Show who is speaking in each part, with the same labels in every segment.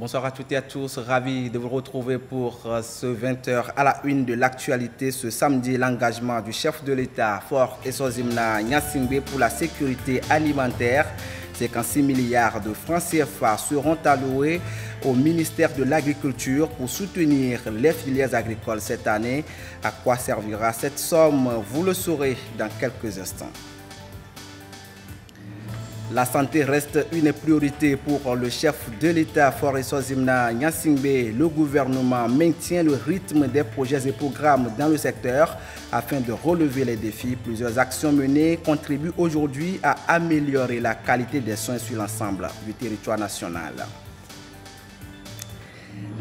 Speaker 1: Bonsoir à toutes et à tous, ravi de vous retrouver pour ce 20h à la une de l'actualité. Ce samedi, l'engagement du chef de l'État, Faure Essozimna Gnassingbé, pour la sécurité alimentaire. 56 milliards de francs CFA seront alloués au ministère de l'Agriculture pour soutenir les filières agricoles cette année. À quoi servira cette somme? Vous le saurez dans quelques instants. La santé reste une priorité pour le chef de l'État, Faure Essozimna Gnassingbé. Le gouvernement maintient le rythme des projets et programmes dans le secteur afin de relever les défis. Plusieurs actions menées contribuent aujourd'hui à améliorer la qualité des soins sur l'ensemble du territoire national.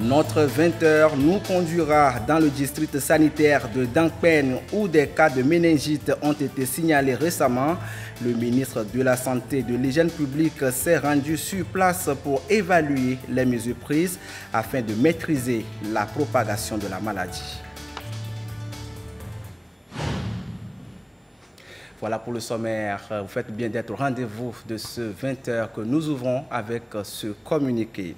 Speaker 1: Notre 20h nous conduira dans le district sanitaire de Dankpen où des cas de méningite ont été signalés récemment. Le ministre de la Santé et de l'Hygiène publique s'est rendu sur place pour évaluer les mesures prises afin de maîtriser la propagation de la maladie. Voilà pour le sommaire. Vous faites bien d'être au rendez-vous de ce 20h que nous ouvrons avec ce communiqué.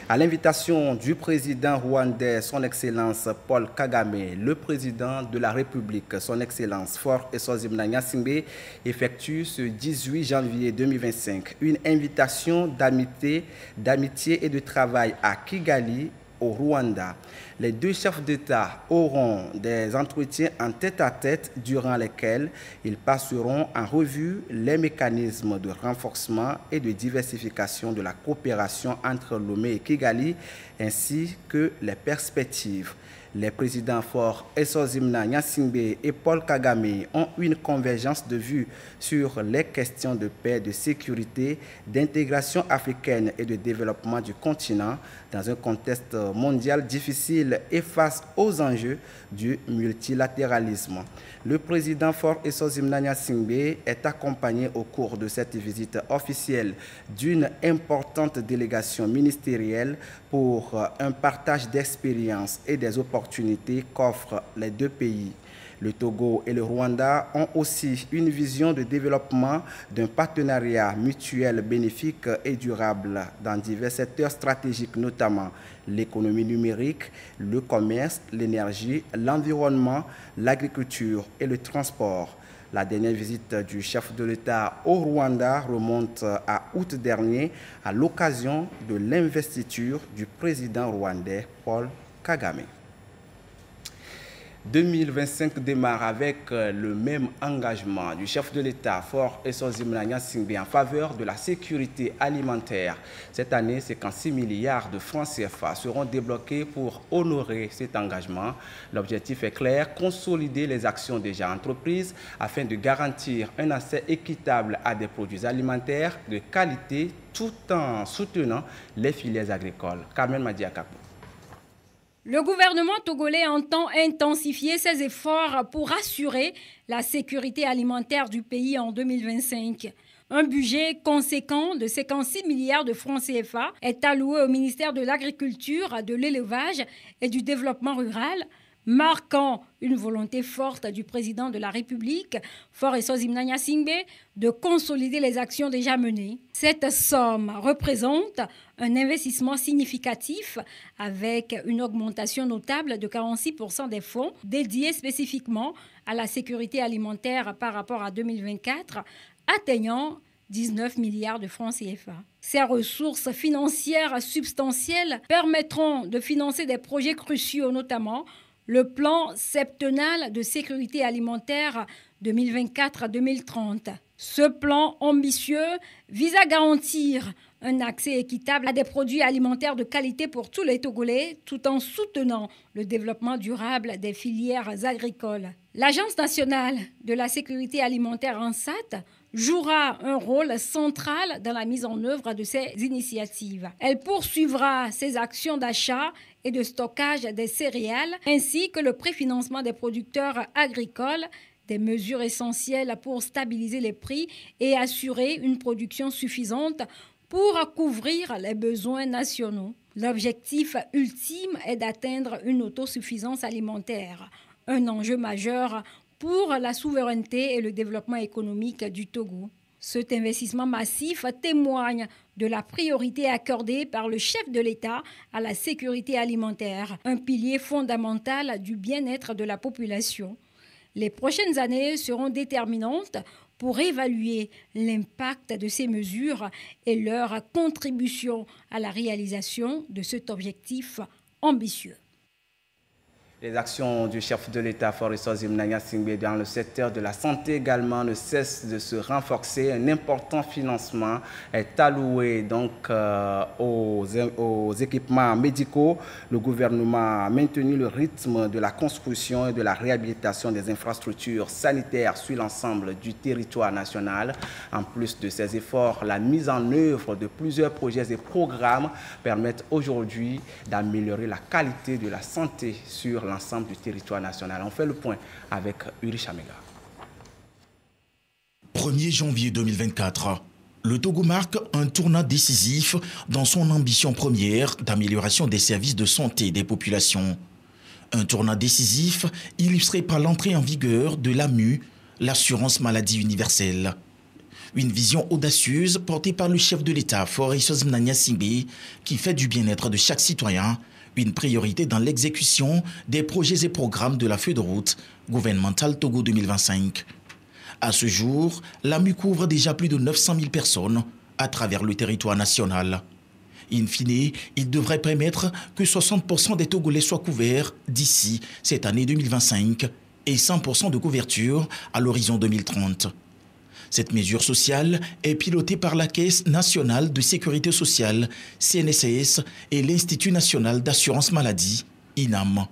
Speaker 1: À l'invitation du président rwandais, son Excellence Paul Kagame, le président de la République, son Excellence Faure Essozimna Gnassingbé, effectue ce 18 janvier 2025 une invitation d'amitié et de travail à Kigali, au Rwanda. Les deux chefs d'État auront des entretiens en tête-à-tête durant lesquels ils passeront en revue les mécanismes de renforcement et de diversification de la coopération entre Lomé et Kigali, ainsi que les perspectives. Les présidents Faure Essozimna Gnassingbé et Paul Kagame ont une convergence de vues sur les questions de paix, de sécurité, d'intégration africaine et de développement du continent dans un contexte mondial difficile et face aux enjeux du multilatéralisme. Le président Faure Essozimna Gnassingbé est accompagné au cours de cette visite officielle d'une importante délégation ministérielle pour un partage d'expériences et des opportunités qu'offrent les deux pays. Le Togo et le Rwanda ont aussi une vision de développement d'un partenariat mutuel bénéfique et durable dans divers secteurs stratégiques, notamment l'économie numérique, le commerce, l'énergie, l'environnement, l'agriculture et le transport. La dernière visite du chef de l'État au Rwanda remonte à août dernier à l'occasion de l'investiture du président rwandais Paul Kagame. 2025 démarre avec le même engagement du chef de l'État, Faure Essozimna Gnassingbé, en faveur de la sécurité alimentaire. Cette année, 56 milliards de francs CFA seront débloqués pour honorer cet engagement. L'objectif est clair, consolider les actions déjà entreprises afin de garantir un accès équitable à des produits alimentaires de qualité tout en soutenant les filières agricoles. Carmen Madiakapo.
Speaker 2: Le gouvernement togolais entend intensifier ses efforts pour assurer la sécurité alimentaire du pays en 2025. Un budget conséquent de 56 milliards de francs CFA est alloué au ministère de l'Agriculture, de l'Élevage et du Développement rural, marquant une volonté forte du président de la République, Faure Essozimna Gnassingbé, de consolider les actions déjà menées. Cette somme représente un investissement significatif avec une augmentation notable de 46% des fonds dédiés spécifiquement à la sécurité alimentaire par rapport à 2024, atteignant 19 milliards de francs CFA. Ces ressources financières substantielles permettront de financer des projets cruciaux, notamment le plan septenal de sécurité alimentaire 2024-2030. Ce plan ambitieux vise à garantir un accès équitable à des produits alimentaires de qualité pour tous les Togolais, tout en soutenant le développement durable des filières agricoles. L'Agence nationale de la sécurité alimentaire ANSAT jouera un rôle central dans la mise en œuvre de ces initiatives. Elle poursuivra ses actions d'achat et de stockage des céréales, ainsi que le préfinancement des producteurs agricoles, des mesures essentielles pour stabiliser les prix et assurer une production suffisante pour couvrir les besoins nationaux. L'objectif ultime est d'atteindre une autosuffisance alimentaire, un enjeu majeur pour la souveraineté et le développement économique du Togo. Cet investissement massif témoigne de la priorité accordée par le chef de l'État à la sécurité alimentaire, un pilier fondamental du bien-être de la population. Les prochaines années seront déterminantes pour évaluer l'impact de ces mesures et leur contribution à la réalisation de cet objectif ambitieux.
Speaker 1: Les actions du chef de l'État, Faure Essozim Singbe, dans le secteur de la santé également ne cessent de se renforcer. Un important financement est alloué donc aux équipements médicaux. Le gouvernement a maintenu le rythme de la construction et de la réhabilitation des infrastructures sanitaires sur l'ensemble du territoire national. En plus de ces efforts, la mise en œuvre de plusieurs projets et programmes permettent aujourd'hui d'améliorer la qualité de la santé sur l'ensemble du territoire national. On fait le point avec Uri Chamega.
Speaker 3: 1er janvier 2024, le Togo marque un tournant décisif dans son ambition première d'amélioration des services de santé des populations. Un tournant décisif illustré par l'entrée en vigueur de l'AMU, l'assurance maladie universelle. Une vision audacieuse portée par le chef de l'État, Faure Essozim Singbe, qui fait du bien-être de chaque citoyen une priorité dans l'exécution des projets et programmes de la feuille de route gouvernementale Togo 2025. À ce jour, l'AMU couvre déjà plus de 900 000 personnes à travers le territoire national. In fine, il devrait permettre que 60% des Togolais soient couverts d'ici cette année 2025 et 100% de couverture à l'horizon 2030. Cette mesure sociale est pilotée par la Caisse nationale de sécurité sociale, CNSS, et l'Institut national d'assurance maladie, INAM,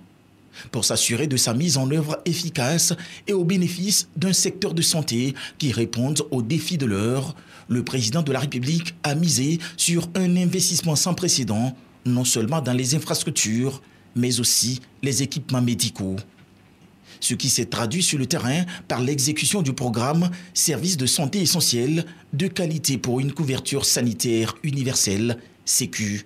Speaker 3: pour s'assurer de sa mise en œuvre efficace et au bénéfice d'un secteur de santé qui réponde aux défis de l'heure. Le président de la République a misé sur un investissement sans précédent, non seulement dans les infrastructures, mais aussi les équipements médicaux. Ce qui s'est traduit sur le terrain par l'exécution du programme Services de santé essentiels de qualité pour une couverture sanitaire universelle, Sécu.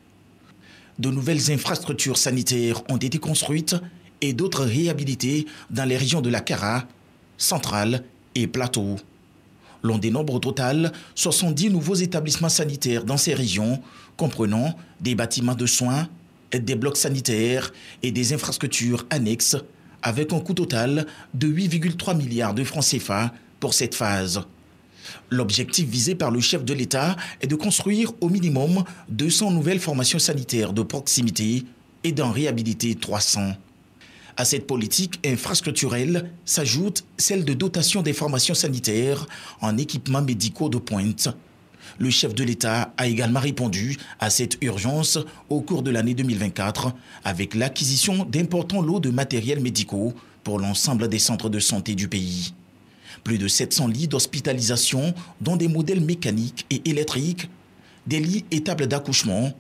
Speaker 3: De nouvelles infrastructures sanitaires ont été construites et d'autres réhabilitées dans les régions de la Kara, Centrale et Plateau. L'on dénombre au total 70 nouveaux établissements sanitaires dans ces régions, comprenant des bâtiments de soins, des blocs sanitaires et des infrastructures annexes, avec un coût total de 8,3 milliards de francs CFA pour cette phase. L'objectif visé par le chef de l'État est de construire au minimum 200 nouvelles formations sanitaires de proximité et d'en réhabiliter 300. À cette politique infrastructurelle s'ajoute celle de dotation des formations sanitaires en équipements médicaux de pointe. Le chef de l'État a également répondu à cette urgence au cours de l'année 2024 avec l'acquisition d'importants lots de matériels médicaux pour l'ensemble des centres de santé du pays. Plus de 700 lits d'hospitalisation, dont des modèles mécaniques et électriques, des lits et tables d'accouchement,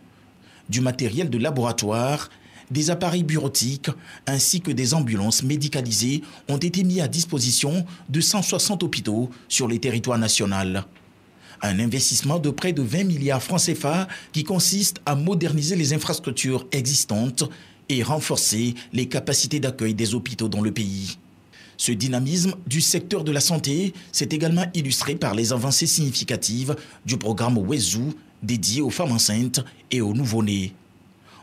Speaker 3: du matériel de laboratoire, des appareils bureautiques ainsi que des ambulances médicalisées ont été mis à disposition de 160 hôpitaux sur le territoire national. Un investissement de près de 20 milliards francs CFA qui consiste à moderniser les infrastructures existantes et renforcer les capacités d'accueil des hôpitaux dans le pays. Ce dynamisme du secteur de la santé s'est également illustré par les avancées significatives du programme Wezu dédié aux femmes enceintes et aux nouveau-nés.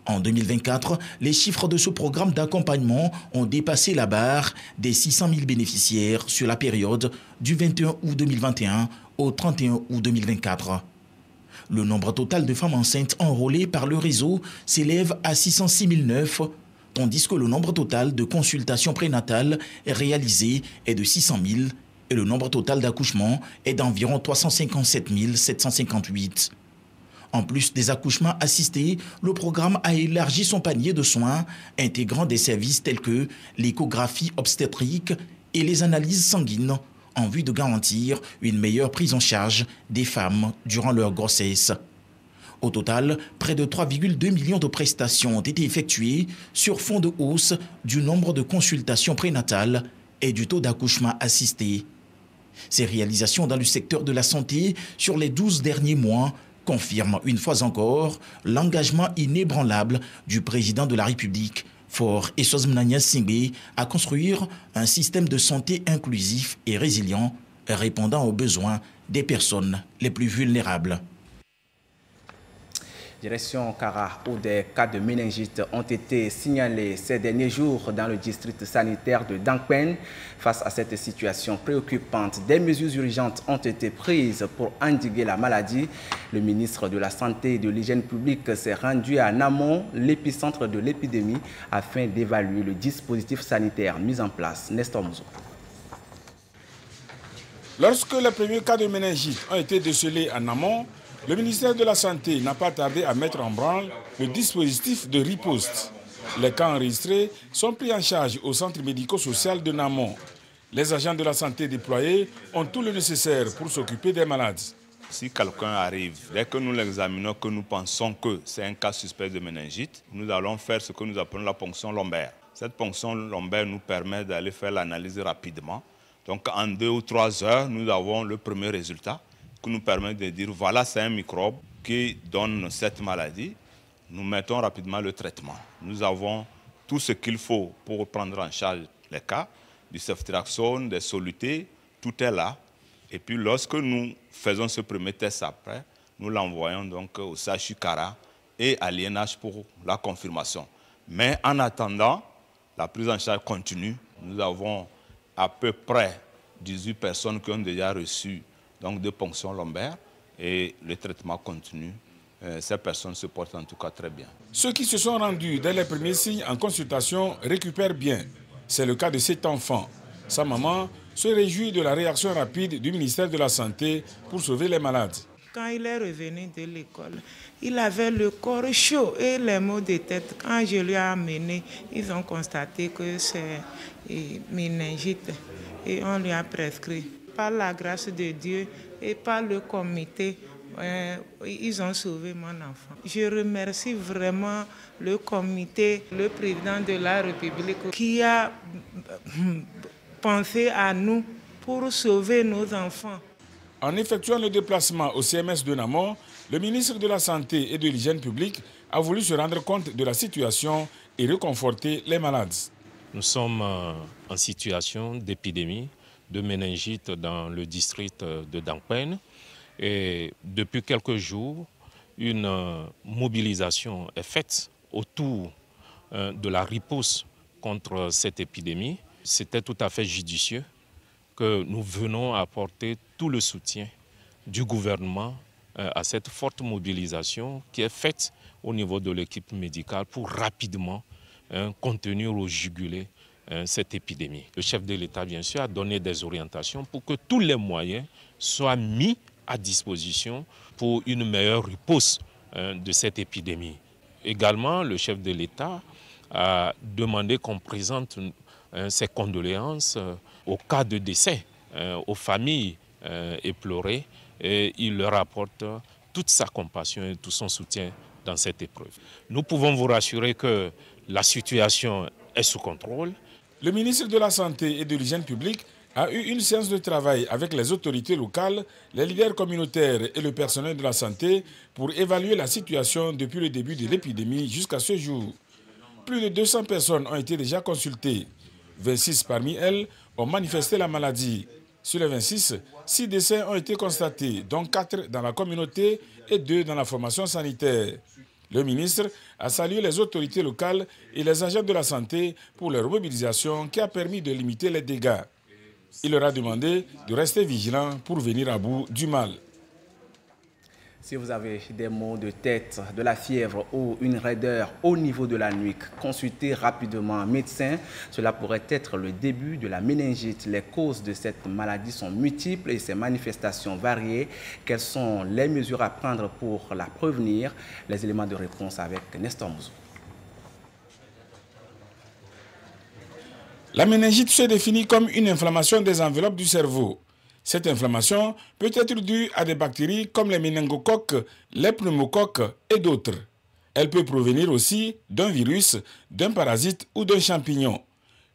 Speaker 3: En 2024, les chiffres de ce programme d'accompagnement ont dépassé la barre des 600 000 bénéficiaires sur la période du 21 août 2021 au 31 août 2024. Le nombre total de femmes enceintes enrôlées par le réseau s'élève à 606 009, tandis que le nombre total de consultations prénatales réalisées est de 600 000 et le nombre total d'accouchements est d'environ 357 758. En plus des accouchements assistés, le programme a élargi son panier de soins, intégrant des services tels que l'échographie obstétrique et les analyses sanguines, en vue de garantir une meilleure prise en charge des femmes durant leur grossesse. Au total, près de 3,2 millions de prestations ont été effectuées sur fond de hausse du nombre de consultations prénatales et du taux d'accouchement assisté. Ces réalisations dans le secteur de la santé sur les 12 derniers mois confirment une fois encore l'engagement inébranlable du président de la République, Faure Essozim Singbe, à construire un système de santé inclusif et résilient répondant aux besoins des personnes les plus vulnérables.
Speaker 1: Direction Kara, où des cas de méningite ont été signalés ces derniers jours dans le district sanitaire de Dankpen. Face à cette situation préoccupante, des mesures urgentes ont été prises pour endiguer la maladie. Le ministre de la Santé et de l'Hygiène publique s'est rendu à Namon, l'épicentre de l'épidémie, afin d'évaluer le dispositif sanitaire mis en place. Nestor Mouzo.
Speaker 4: Lorsque les premiers cas de méningite ont été décelés à Namon, le ministère de la Santé n'a pas tardé à mettre en branle le dispositif de riposte. Les cas enregistrés sont pris en charge au centre médico-social de Namon. Les agents de la santé déployés ont tout le nécessaire pour s'occuper des malades.
Speaker 5: Si quelqu'un arrive, dès que nous l'examinons, que nous pensons que c'est un cas suspect de méningite, nous allons faire ce que nous appelons la ponction lombaire. Cette ponction lombaire nous permet d'aller faire l'analyse rapidement. Donc en 2 ou 3 heures, nous avons le premier résultat qui nous permet de dire voilà, c'est un microbe qui donne cette maladie. Nous mettons rapidement le traitement. Nous avons tout ce qu'il faut pour prendre en charge les cas, du ceftriaxone, des solutés, tout est là. Et puis lorsque nous faisons ce premier test après, nous l'envoyons donc au CHU Kara et à l'INH pour la confirmation. Mais en attendant, la prise en charge continue. Nous avons à peu près 18 personnes qui ont déjà reçu donc, de ponction lombaire et le traitement continue. Ces personnes se portent en tout cas très bien.
Speaker 4: Ceux qui se sont rendus dès les premiers signes en consultation récupèrent bien. C'est le cas de cet enfant. Sa maman se réjouit de la réaction rapide du ministère de la Santé pour sauver les malades.
Speaker 6: Quand il est revenu de l'école, il avait le corps chaud et les maux de tête. Quand je lui ai amené, ils ont constaté que c'est méningite et on lui a prescrit. Par la grâce de Dieu et par le comité, ils ont sauvé mon enfant. Je remercie vraiment le comité, le président de la République qui a pensé à nous pour sauver nos enfants.
Speaker 4: En effectuant le déplacement au CMS de Namon, le ministre de la Santé et de l'Hygiène publique a voulu se rendre compte de la situation et réconforter les malades.
Speaker 7: Nous sommes en situation d'épidémie de méningite dans le district de Dankpen. Et depuis quelques jours, une mobilisation est faite autour de la riposte contre cette épidémie. C'était tout à fait judicieux que nous venons apporter tout le soutien du gouvernement à cette forte mobilisation qui est faite au niveau de l'équipe médicale pour rapidement contenir ou juguler cette épidémie. Le chef de l'État, bien sûr, a donné des orientations pour que tous les moyens soient mis à disposition pour une meilleure riposte de cette épidémie. Également, le chef de l'État a demandé qu'on présente ses condoléances au cas de décès, aux familles éplorées, et il leur apporte toute sa compassion et tout son soutien dans cette épreuve. Nous pouvons vous rassurer que la situation est sous contrôle.
Speaker 4: Le ministre de la Santé et de l'Hygiène publique a eu une séance de travail avec les autorités locales, les leaders communautaires et le personnel de la santé pour évaluer la situation depuis le début de l'épidémie jusqu'à ce jour. Plus de 200 personnes ont été déjà consultées. 26 parmi elles ont manifesté la maladie. Sur les 26, 6 décès ont été constatés, dont 4 dans la communauté et 2 dans la formation sanitaire. Le ministre a salué les autorités locales et les agents de la santé pour leur mobilisation qui a permis de limiter les dégâts. Il leur a demandé de rester vigilants pour venir à bout du mal.
Speaker 1: Si vous avez des maux de tête, de la fièvre ou une raideur au niveau de la nuque, consultez rapidement un médecin. Cela pourrait être le début de la méningite. Les causes de cette maladie sont multiples et ses manifestations variées. Quelles sont les mesures à prendre pour la prévenir? Les éléments de réponse avec Nestor Mouzo.
Speaker 4: La méningite se définit comme une inflammation des enveloppes du cerveau. Cette inflammation peut être due à des bactéries comme les méningocoques, les pneumocoques et d'autres. Elle peut provenir aussi d'un virus, d'un parasite ou d'un champignon.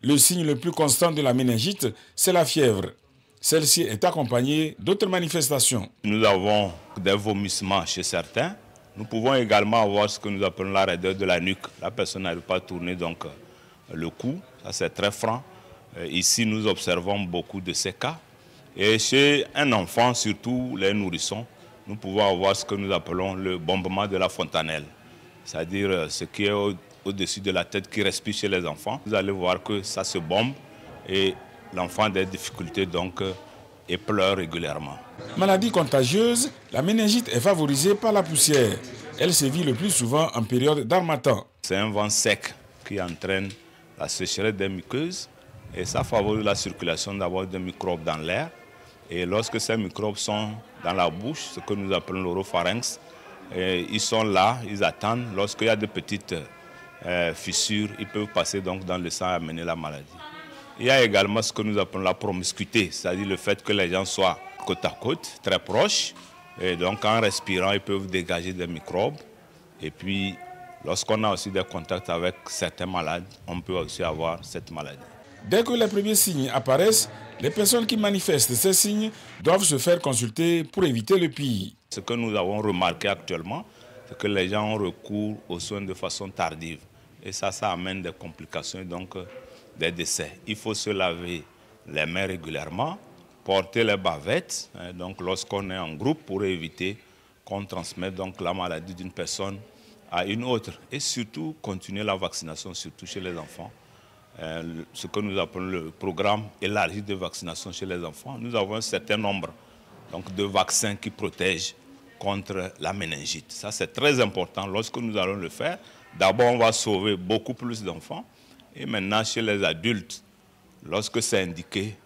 Speaker 4: Le signe le plus constant de la méningite, c'est la fièvre. Celle-ci est accompagnée d'autres manifestations.
Speaker 5: Nous avons des vomissements chez certains. Nous pouvons également avoir ce que nous appelons la raideur de la nuque. La personne n'arrive pas à tourner donc le cou. Ça, c'est très franc. Ici, nous observons beaucoup de ces cas. Et chez un enfant, surtout les nourrissons, nous pouvons avoir ce que nous appelons le bombement de la fontanelle, c'est-à-dire ce qui est au-dessus de la tête qui respire chez les enfants. Vous allez voir que ça se bombe et l'enfant a des difficultés donc et pleure régulièrement.
Speaker 4: Maladie contagieuse, la méningite est favorisée par la poussière. Elle sévit le plus souvent en période d'harmattan.
Speaker 5: C'est un vent sec qui entraîne la sécheresse des muqueuses et ça favorise la circulation d'abord des microbes dans l'air. Et lorsque ces microbes sont dans la bouche, ce que nous appelons l'oropharynx, ils sont là, ils attendent. Lorsqu'il y a de petites fissures, ils peuvent passer donc dans le sang et amener la maladie. Il y a également ce que nous appelons la promiscuité, c'est-à-dire le fait que les gens soient côte à côte, très proches. Et donc en respirant, ils peuvent dégager des microbes. Et puis, lorsqu'on a aussi des contacts avec certains malades, on peut aussi avoir cette maladie.
Speaker 4: Dès que les premiers signes apparaissent, les personnes qui manifestent ces signes doivent se faire consulter pour éviter le pire.
Speaker 5: Ce que nous avons remarqué actuellement, c'est que les gens ont recours aux soins de façon tardive. Et ça amène des complications et donc des décès. Il faut se laver les mains régulièrement, porter les bavettes, donc lorsqu'on est en groupe pour éviter qu'on transmette donc la maladie d'une personne à une autre. Et surtout, continuer la vaccination, surtout chez les enfants. Ce que nous appelons le programme élargi de vaccination chez les enfants. Nous avons un certain nombre donc, de vaccins qui protègent contre la méningite. Ça, c'est très important. Lorsque nous allons le faire, d'abord, on va sauver beaucoup plus d'enfants. Et maintenant, chez les adultes, lorsque c'est indiqué,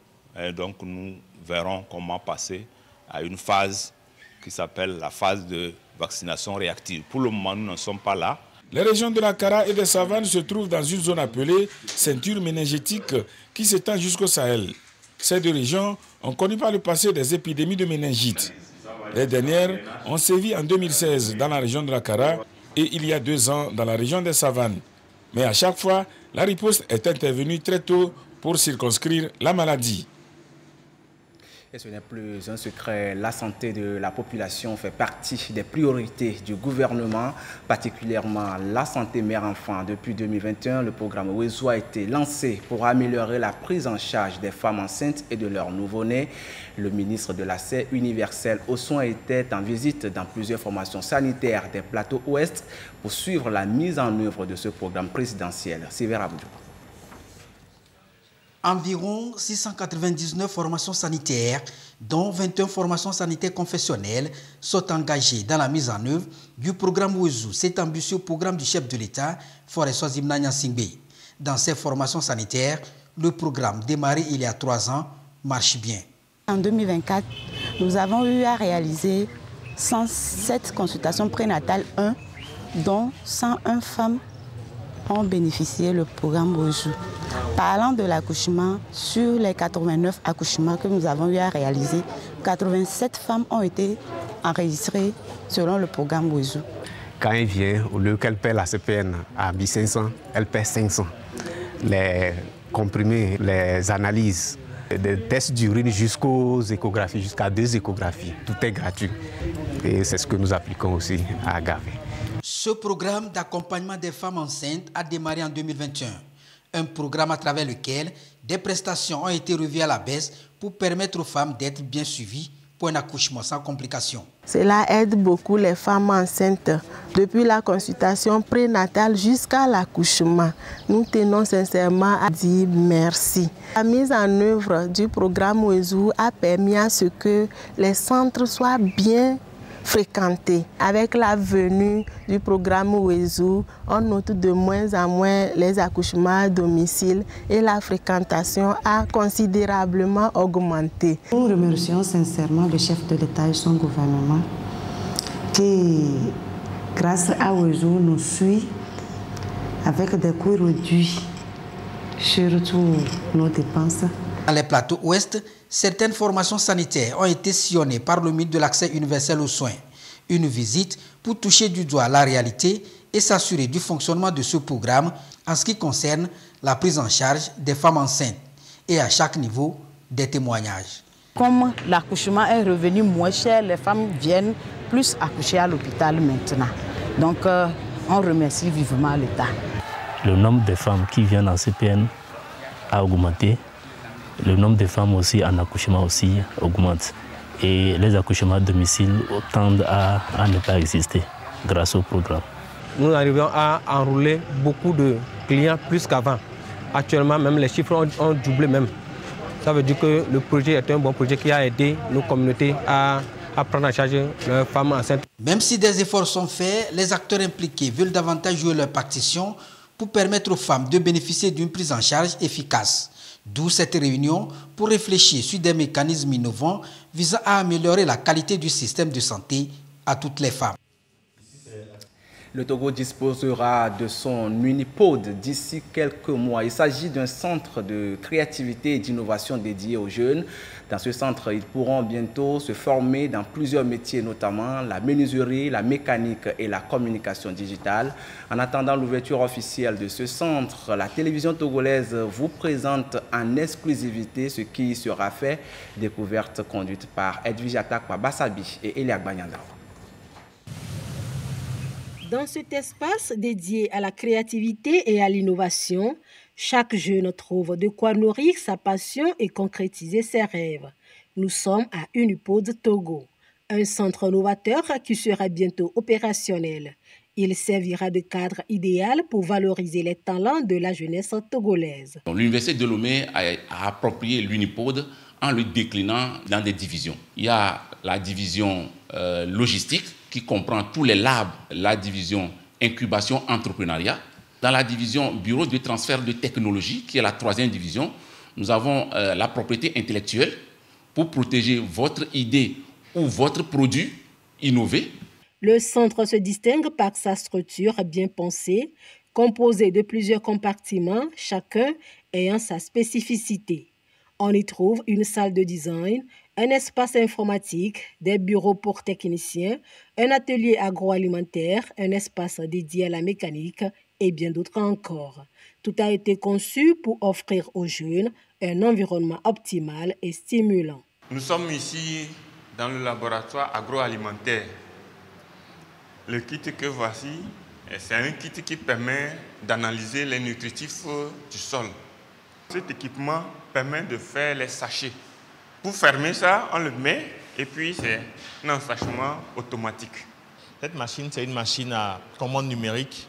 Speaker 5: donc nous verrons comment passer à une phase qui s'appelle la phase de vaccination réactive. Pour le moment, nous n'en sommes pas là.
Speaker 4: Les régions de la Kara et des Savanes se trouvent dans une zone appelée ceinture méningétique qui s'étend jusqu'au Sahel. Ces deux régions ont connu par le passé des épidémies de méningite. Les dernières ont sévi en 2016 dans la région de la Kara et il y a 2 ans dans la région des Savanes. Mais à chaque fois, la riposte est intervenue très tôt pour circonscrire la maladie.
Speaker 1: Et ce n'est plus un secret, la santé de la population fait partie des priorités du gouvernement, particulièrement la santé mère-enfant. Depuis 2021, le programme Wezo a été lancé pour améliorer la prise en charge des femmes enceintes et de leurs nouveau-nés. Le ministre de l'accès universel aux soins était en visite dans plusieurs formations sanitaires des plateaux ouest pour suivre la mise en œuvre de ce programme présidentiel. Siver Abdou.
Speaker 8: Environ 699 formations sanitaires, dont 21 formations sanitaires confessionnelles, sont engagées dans la mise en œuvre du programme Wezo, cet ambitieux programme du chef de l'État, Foreso Zimna Nyansingbe. Dans ces formations sanitaires, le programme démarré il y a 3 ans marche bien.
Speaker 9: En 2024, nous avons eu à réaliser 107 consultations prénatales 1, dont 101 femmes ont bénéficié du programme Wezo. Parlant de l'accouchement, sur les 89 accouchements que nous avons eu à réaliser, 87 femmes ont été enregistrées selon le programme Wezo.
Speaker 10: Quand elle vient, au lieu qu'elle paie la CPN à 1500, elle paie 500. Les comprimés, les analyses, des tests d'urine jusqu'aux échographies, jusqu'à 2 échographies, tout est gratuit. Et c'est ce que nous appliquons aussi à Gavé.
Speaker 8: Ce programme d'accompagnement des femmes enceintes a démarré en 2021. Un programme à travers lequel des prestations ont été revues à la baisse pour permettre aux femmes d'être bien suivies pour un accouchement sans complications.
Speaker 11: Cela aide beaucoup les femmes enceintes, depuis la consultation prénatale jusqu'à l'accouchement. Nous tenons sincèrement à dire merci. La mise en œuvre du programme Wezo a permis à ce que les centres soient bien fréquentés. Avec la venue du programme Wezo, on note de moins en moins les accouchements à domicile et la fréquentation a considérablement augmenté.
Speaker 12: Nous remercions sincèrement le chef de l'État et son gouvernement qui, grâce à Wezo, nous suit avec des coûts réduits sur toutes nos dépenses.
Speaker 8: Dans les plateaux ouest, certaines formations sanitaires ont été sillonnées par le ministre de l'accès universel aux soins. Une visite pour toucher du doigt la réalité et s'assurer du fonctionnement de ce programme en ce qui concerne la prise en charge des femmes enceintes et à chaque niveau des témoignages.
Speaker 9: Comme l'accouchement est revenu moins cher, les femmes viennent plus accoucher à l'hôpital maintenant. Donc on remercie vivement l'État.
Speaker 13: Le nombre de femmes qui viennent en CPN a augmenté. Le nombre de femmes aussi en accouchement aussi augmente. et les accouchements à domicile tendent à ne pas exister grâce au programme.
Speaker 14: Nous arrivons à enrôler beaucoup de clients plus qu'avant. Actuellement, même les chiffres ont doublé même. Ça veut dire que le projet est un bon projet qui a aidé nos communautés à prendre en charge leurs femmes enceintes.
Speaker 8: Même si des efforts sont faits, les acteurs impliqués veulent davantage jouer leur partition pour permettre aux femmes de bénéficier d'une prise en charge efficace. D'où cette réunion pour réfléchir sur des mécanismes innovants visant à améliorer la qualité du système de santé à toutes les femmes.
Speaker 1: Le Togo disposera de son Unipod d'ici quelques mois. Il s'agit d'un centre de créativité et d'innovation dédié aux jeunes. Dans ce centre, ils pourront bientôt se former dans plusieurs métiers, notamment la menuiserie, la mécanique et la communication digitale. En attendant l'ouverture officielle de ce centre, la télévision togolaise vous présente en exclusivité ce qui y sera fait. Découverte conduite par Edwige Atakwa Bassabi et Elia Gbanyanda.
Speaker 15: Dans cet espace dédié à la créativité et à l'innovation, chaque jeune trouve de quoi nourrir sa passion et concrétiser ses rêves. Nous sommes à Unipod Togo, un centre novateur qui sera bientôt opérationnel. Il servira de cadre idéal pour valoriser les talents de la jeunesse togolaise.
Speaker 16: L'Université de Lomé a approprié l'Unipod en le déclinant dans des divisions. Il y a la division logistique qui comprend tous les labs, la division incubation entrepreneuriat. Dans la division bureau de transfert de technologie, qui est la 3e division, nous avons la propriété intellectuelle pour protéger votre idée ou votre produit innové.
Speaker 15: Le centre se distingue par sa structure bien pensée, composée de plusieurs compartiments, chacun ayant sa spécificité. On y trouve une salle de design, un espace informatique, des bureaux pour techniciens, un atelier agroalimentaire, un espace dédié à la mécanique et bien d'autres encore. Tout a été conçu pour offrir aux jeunes un environnement optimal et stimulant.
Speaker 17: Nous sommes ici dans le laboratoire agroalimentaire. Le kit que voici, c'est un kit qui permet d'analyser les nutritifs du sol. Cet équipement permet de faire les sachets. Pour fermer ça, on le met et puis c'est un ensachement automatique.
Speaker 18: Cette machine, c'est une machine à commande numérique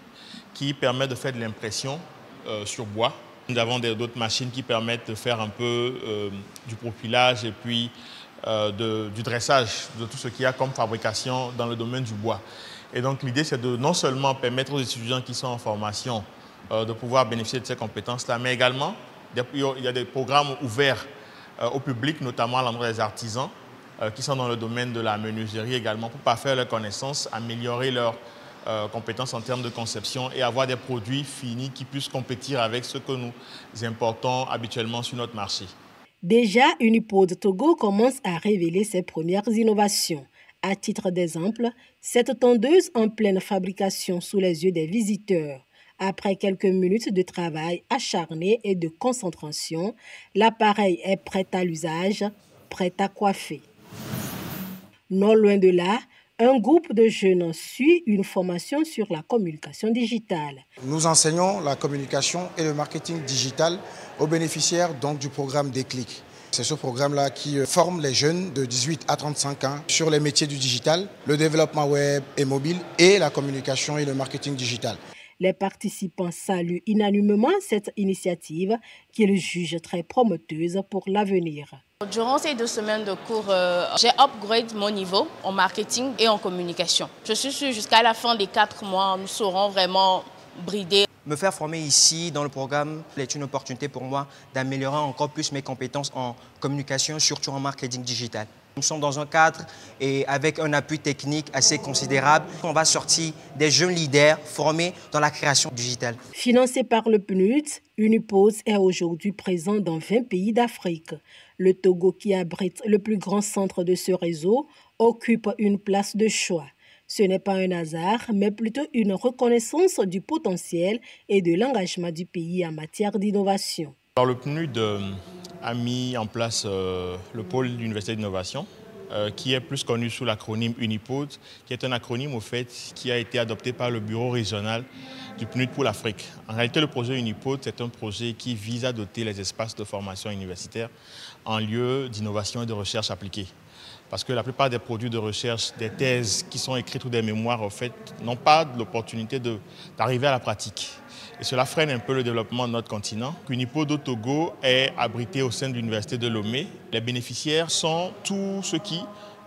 Speaker 18: qui permet de faire de l'impression sur bois. Nous avons d'autres machines qui permettent de faire un peu du profilage et puis du dressage de tout ce qu'il y a comme fabrication dans le domaine du bois. Et donc l'idée, c'est de non seulement permettre aux étudiants qui sont en formation de pouvoir bénéficier de ces compétences-là, mais également, il y a des programmes ouverts au public, notamment à l'endroit des artisans qui sont dans le domaine de la menuiserie également, pour parfaire leurs connaissances, améliorer leurs compétences en termes de conception et avoir des produits finis qui puissent compétir avec ce que nous importons habituellement sur notre marché.
Speaker 15: Déjà, Unipod Togo commence à révéler ses premières innovations. À titre d'exemple, cette tondeuse en pleine fabrication sous les yeux des visiteurs. Après quelques minutes de travail acharné et de concentration, l'appareil est prêt à l'usage, prêt à coiffer. Non loin de là, un groupe de jeunes suit une formation sur la communication digitale.
Speaker 19: Nous enseignons la communication et le marketing digital aux bénéficiaires donc, du programme Déclic. C'est ce programme-là qui forme les jeunes de 18 à 35 ans sur les métiers du digital, le développement web et mobile et la communication et le marketing digital.
Speaker 15: Les participants saluent unanimement cette initiative qu'ils jugent très prometteuse pour l'avenir.
Speaker 20: Durant ces 2 semaines de cours, j'ai upgrade mon niveau en marketing et en communication. Je suis sûre jusqu'à la fin des 4 mois, nous serons vraiment bridés.
Speaker 21: Me faire former ici dans le programme est une opportunité pour moi d'améliorer encore plus mes compétences en communication, surtout en marketing digital. Nous sommes dans un cadre et avec un appui technique assez considérable. On va sortir des jeunes leaders formés dans la création digitale.
Speaker 15: Financé par le PNUD, Unipod est aujourd'hui présent dans 20 pays d'Afrique. Le Togo, qui abrite le plus grand centre de ce réseau, occupe une place de choix. Ce n'est pas un hasard, mais plutôt une reconnaissance du potentiel et de l'engagement du pays en matière d'innovation.
Speaker 18: Alors, le PNUD a mis en place le pôle d'université d'innovation, qui est plus connu sous l'acronyme Unipod, qui est un acronyme au fait qui a été adopté par le bureau régional du PNUD pour l'Afrique. En réalité, le projet Unipod, c'est un projet qui vise à doter les espaces de formation universitaire en lieu d'innovation et de recherche appliquée. Parce que la plupart des produits de recherche, des thèses qui sont écrites ou des mémoires, en fait, n'ont pas l'opportunité d'arriver à la pratique. Et cela freine un peu le développement de notre continent. L'Unipo do Togo est abrité au sein de l'Université de Lomé. Les bénéficiaires sont tous ceux qui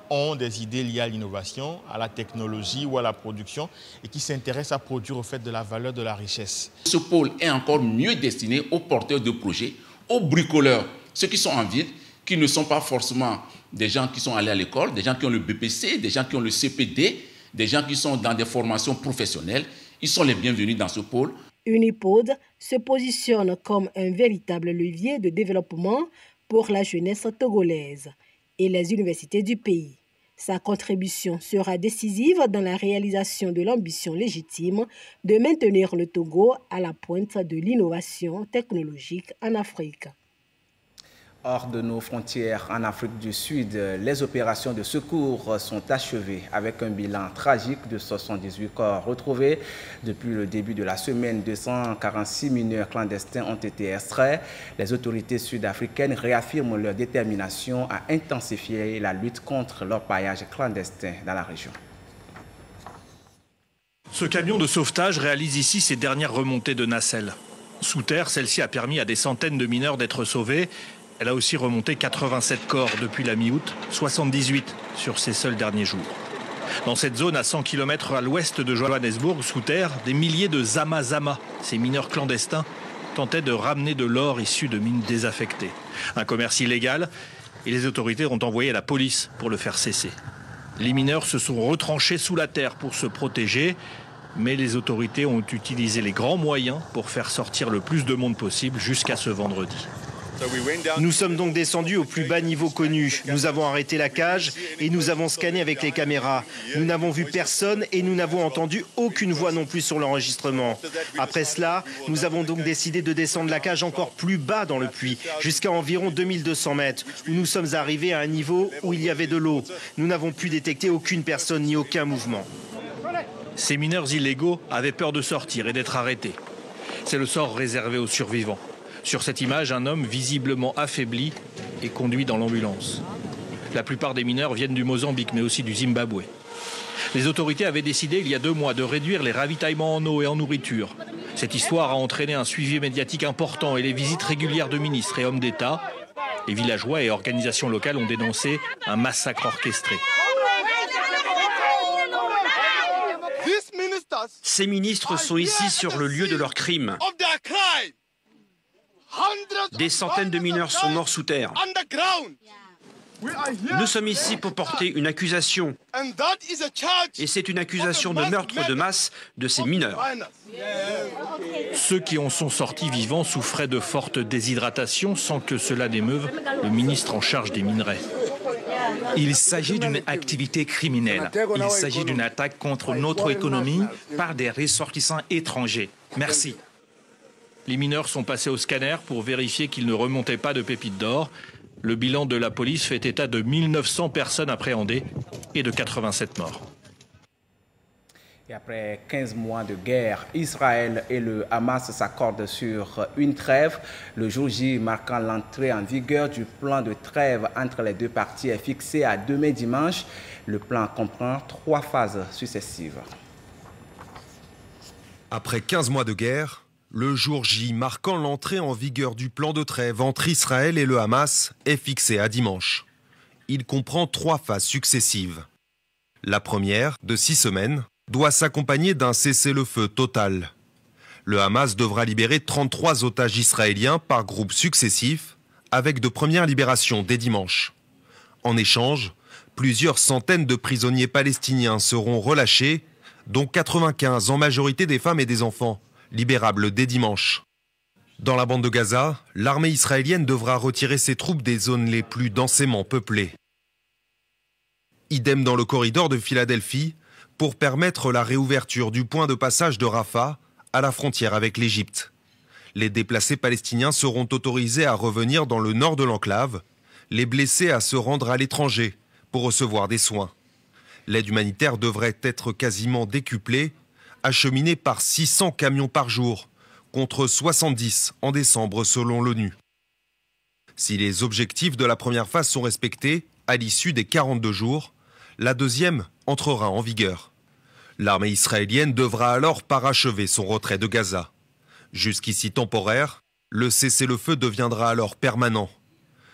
Speaker 18: ont des idées liées à l'innovation, à la technologie ou à la production et qui s'intéressent à produire au fait de la valeur de la richesse.
Speaker 16: Ce pôle est encore mieux destiné aux porteurs de projets, aux bricoleurs, ceux qui sont en ville, qui ne sont pas forcément des gens qui sont allés à l'école, des gens qui ont le BPC, des gens qui ont le CPD, des gens qui sont dans des formations professionnelles. Ils sont les bienvenus dans ce pôle.
Speaker 15: Unipod se positionne comme un véritable levier de développement pour la jeunesse togolaise et les universités du pays. Sa contribution sera décisive dans la réalisation de l'ambition légitime de maintenir le Togo à la pointe de l'innovation technologique en Afrique.
Speaker 1: Hors de nos frontières en Afrique du Sud, les opérations de secours sont achevées avec un bilan tragique de 78 corps retrouvés. Depuis le début de la semaine, 246 mineurs clandestins ont été extraits. Les autorités sud-africaines réaffirment leur détermination à intensifier la lutte contre l'orpaillage clandestin dans la région.
Speaker 2: Ce camion de sauvetage réalise ici ses dernières remontées de nacelles. Sous terre, celle-ci a permis à des centaines de mineurs d'être sauvés. Elle a aussi remonté 87 corps depuis la mi-août, 78 sur ces seuls derniers jours. Dans cette zone à 100 km à l'ouest de Johannesburg, sous terre, des milliers de Zama-Zama, ces mineurs clandestins, tentaient de ramener de l'or issu de mines désaffectées. Un commerce illégal, et les autorités ont envoyé la police pour le faire cesser. Les mineurs se sont retranchés sous la terre pour se protéger, mais les autorités ont utilisé les grands moyens pour faire sortir le plus de monde possible jusqu'à ce vendredi.
Speaker 22: Nous sommes donc descendus au plus bas niveau connu. Nous avons arrêté la cage et nous avons scanné avec les caméras. Nous n'avons vu personne et nous n'avons entendu aucune voix non plus sur l'enregistrement. Après cela, nous avons donc décidé de descendre la cage encore plus bas dans le puits, jusqu'à environ 2200 mètres, où nous sommes arrivés à un niveau où il y avait de l'eau. Nous n'avons pu détecter aucune personne ni aucun mouvement.
Speaker 2: Ces mineurs illégaux avaient peur de sortir et d'être arrêtés. C'est le sort réservé aux survivants. Sur cette image, un homme visiblement affaibli est conduit dans l'ambulance. La plupart des mineurs viennent du Mozambique, mais aussi du Zimbabwe. Les autorités avaient décidé il y a 2 mois de réduire les ravitaillements en eau et en nourriture. Cette histoire a entraîné un suivi médiatique important et les visites régulières de ministres et hommes d'État. Les villageois et organisations locales ont dénoncé un massacre orchestré.
Speaker 22: Ces ministres sont ici sur le lieu de leur crime. Des centaines de mineurs sont morts sous terre. Nous sommes ici pour porter une accusation. Et c'est une accusation de meurtre de masse de ces mineurs.
Speaker 2: Ceux qui en sont sortis vivants souffraient de forte déshydratation sans que cela n'émeuve le ministre en charge des minerais.
Speaker 23: Il s'agit d'une activité criminelle. Il s'agit d'une attaque contre notre économie par des ressortissants étrangers. Merci.
Speaker 2: Les mineurs sont passés au scanner pour vérifier qu'ils ne remontaient pas de pépites d'or. Le bilan de la police fait état de 1900 personnes appréhendées et de 87 morts.
Speaker 1: Et après 15 mois de guerre, Israël et le Hamas s'accordent sur une trêve. Le jour J marquant l'entrée en vigueur du plan de trêve entre les deux parties est fixé à demain dimanche. Le plan comprend 3 phases successives.
Speaker 24: Après 15 mois de guerre, le jour J marquant l'entrée en vigueur du plan de trêve entre Israël et le Hamas est fixé à dimanche. Il comprend 3 phases successives. La première, de 6 semaines, doit s'accompagner d'un cessez-le-feu total. Le Hamas devra libérer 33 otages israéliens par groupes successifs, avec de premières libérations dès dimanche. En échange, plusieurs centaines de prisonniers palestiniens seront relâchés, dont 95 en majorité des femmes et des enfants, libérables dès dimanche. Dans la bande de Gaza, l'armée israélienne devra retirer ses troupes des zones les plus densément peuplées. Idem dans le corridor de Philadelphie, pour permettre la réouverture du point de passage de Rafah à la frontière avec l'Égypte. Les déplacés palestiniens seront autorisés à revenir dans le nord de l'enclave, les blessés à se rendre à l'étranger pour recevoir des soins. L'aide humanitaire devrait être quasiment décuplée, acheminée par 600 camions par jour, contre 70 en décembre selon l'ONU. Si les objectifs de la première phase sont respectés, à l'issue des 42 jours. La deuxième entrera en vigueur. L'armée israélienne devra alors parachever son retrait de Gaza. Jusqu'ici temporaire, le cessez-le-feu deviendra alors permanent.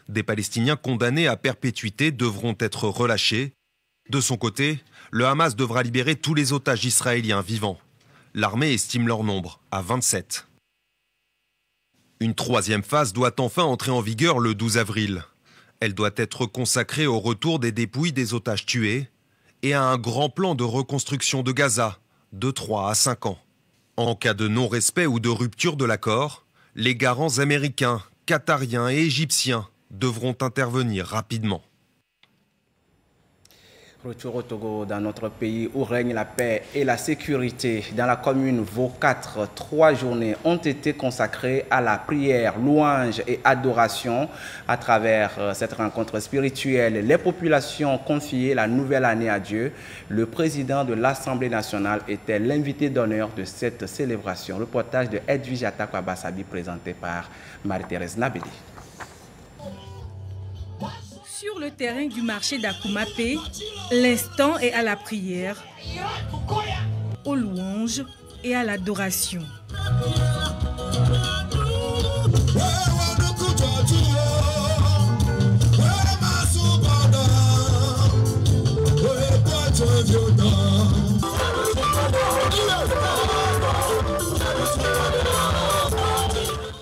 Speaker 24: Des Palestiniens condamnés à perpétuité devront être relâchés. De son côté, le Hamas devra libérer tous les otages israéliens vivants. L'armée estime leur nombre à 27. Une troisième phase doit enfin entrer en vigueur le 12 avril. Elle doit être consacrée au retour des dépouilles des otages tués et à un grand plan de reconstruction de Gaza de 3 à 5 ans. En cas de non-respect ou de rupture de l'accord, les garants américains, qatariens et égyptiens devront intervenir rapidement.
Speaker 1: Retour au Togo, dans notre pays où règne la paix et la sécurité. Dans la commune Vaux-4, 3 journées ont été consacrées à la prière, louange et adoration. À travers cette rencontre spirituelle, les populations ont confié la nouvelle année à Dieu. Le président de l'Assemblée nationale était l'invité d'honneur de cette célébration. Reportage de Edwige Atakwa-Bassabi présenté par Marie-Thérèse Nabeli.
Speaker 3: Sur le terrain du marché d'Akoumapé, l'instant est à la prière, aux louanges et à l'adoration.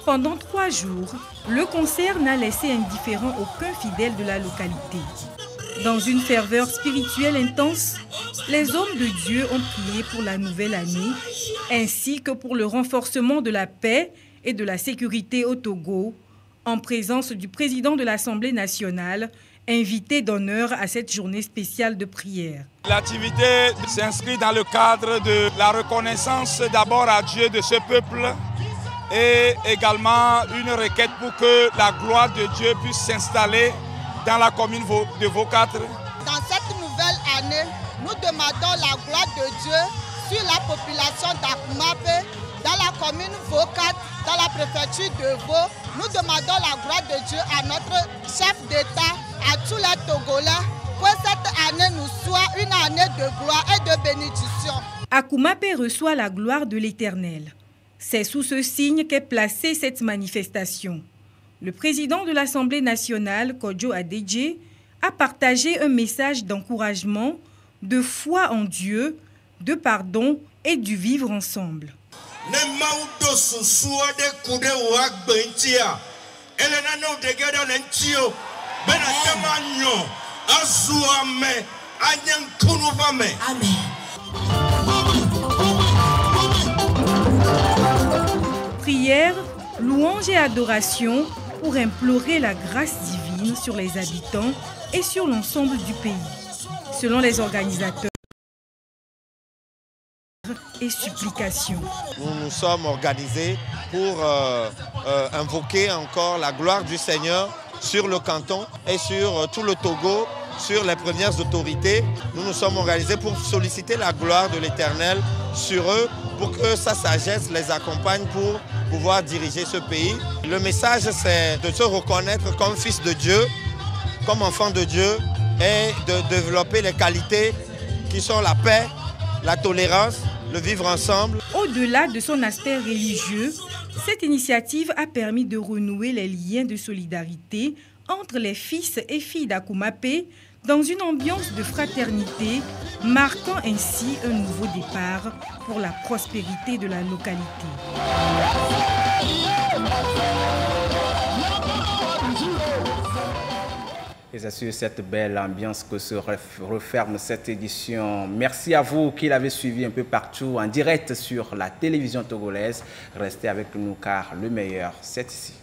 Speaker 3: Pendant 3 jours, le concert n'a laissé indifférent aucun fidèle de la localité. Dans une ferveur spirituelle intense, les hommes de Dieu ont prié pour la nouvelle année, ainsi que pour le renforcement de la paix et de la sécurité au Togo, en présence du président de l'Assemblée nationale, invité d'honneur à cette journée spéciale de prière.
Speaker 5: L'activité s'inscrit dans le cadre de la reconnaissance d'abord à Dieu de ce peuple, et également une requête pour que la gloire de Dieu puisse s'installer dans la commune de Vaux-4.
Speaker 6: Dans cette nouvelle année, nous demandons la gloire de Dieu sur la population d'Akoumapé, dans la commune Vaux-4, dans la préfecture de Vaud. Nous demandons la gloire de Dieu à notre chef d'État, à tous les Togolais, que cette année nous soit une année de gloire et de bénédiction.
Speaker 3: Akoumapé reçoit la gloire de l'Éternel. C'est sous ce signe qu'est placée cette manifestation. Le président de l'Assemblée nationale, Kodjo Adedje, a partagé un message d'encouragement, de foi en Dieu, de pardon et du vivre ensemble. Prière, louange et adoration pour implorer la grâce divine sur les habitants et sur l'ensemble du pays. Selon les organisateurs, et supplications.
Speaker 7: Nous nous sommes organisés pour invoquer encore la gloire du Seigneur sur le canton et sur tout le Togo, sur les premières autorités. Nous nous sommes organisés pour solliciter la gloire de l'Éternel sur eux, pour que sa sagesse les accompagne pour pouvoir diriger ce pays. Le message, c'est de se reconnaître comme fils de Dieu, comme enfant de Dieu, et de développer les qualités qui sont la paix, la tolérance, le vivre ensemble.
Speaker 3: Au-delà de son aspect religieux, cette initiative a permis de renouer les liens de solidarité entre les fils et filles d'Akoumapé dans une ambiance de fraternité, marquant ainsi un nouveau départ pour la prospérité de la localité.
Speaker 1: Et c'est sur cette belle ambiance que se referme cette édition. Merci à vous qui l'avez suivi un peu partout en direct sur la télévision togolaise. Restez avec nous car le meilleur, c'est ici.